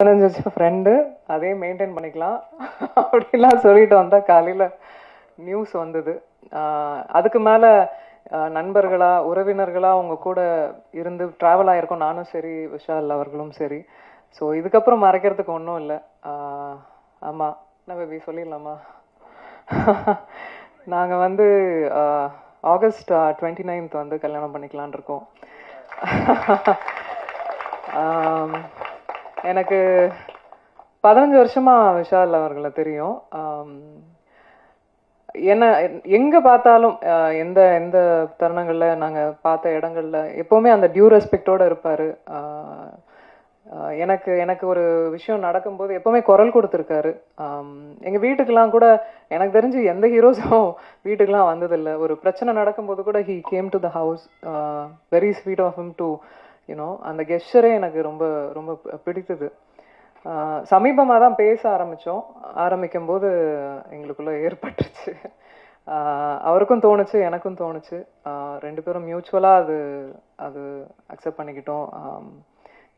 15 வருஷம் ஃப்ரெண்டு, அதே மெயின்டைன் பண்ணிக்கலாம் அப்படிலாம் சொல்லிட்டு வந்தால் காலையில் நியூஸ் வந்தது. அதுக்கு மேலே நண்பர்களா உறவினர்களா அவங்க கூட இருந்து ட்ராவல் ஆகிருக்கோம், நானும் சரி விஷால் அவர்களும் சரி. ஸோ இதுக்கப்புறம் மறைக்கிறதுக்கு ஒன்றும் இல்லை. ஆமாம், என்ன பேபி சொல்லிடலாமா? நாங்கள் வந்து ஆகஸ்ட் 29th வந்து கல்யாணம் பண்ணிக்கலான் இருக்கோம். எனக்கு 15 வருஷமா விஷால் அவர்களை தெரியும். என்ன எங்கே பார்த்தாலும் எந்த எந்த தருணங்களில் நாங்கள் பார்த்த இடங்கள்ல எப்போவுமே அந்த டியூ ரெஸ்பெக்டோடு இருப்பார். எனக்கு எனக்கு ஒரு விஷயம் நடக்கும்போது எப்போவுமே குரல் கொடுத்துருக்காரு. எங்கள் வீட்டுக்கெலாம் கூட எனக்கு தெரிஞ்சு எந்த ஹீரோஸும் வீட்டுக்கெலாம் வந்ததில்லை. ஒரு பிரச்சனை நடக்கும்போது கூட he came to the house. Very sweet of him to you know, அந்த கெஸ்டரே எனக்கு ரொம்ப ரொம்ப பிடித்தது. சமீபமாக தான் பேச ஆரம்பிக்கும் போது எங்களுக்குள்ளே ஏற்பட்டுருச்சு. அவருக்கும் தோணுச்சு, எனக்கும் தோணுச்சு. 2 பேரும் மியூச்சுவலாக அது அது அக்செப்ட் பண்ணிக்கிட்டோம்.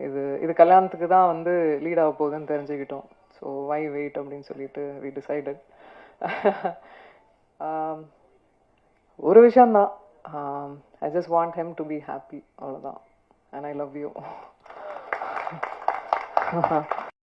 இது இது கல்யாணத்துக்கு தான் வந்து லீட் ஆக போகுதுன்னு தெரிஞ்சுக்கிட்டோம். ஸோ வை வெயிட் அப்படின்னு சொல்லிட்டு வி டிசைடட். ஒரு விஷயந்தான், I just want him to be happy, அவ்வளோதான். And I love you.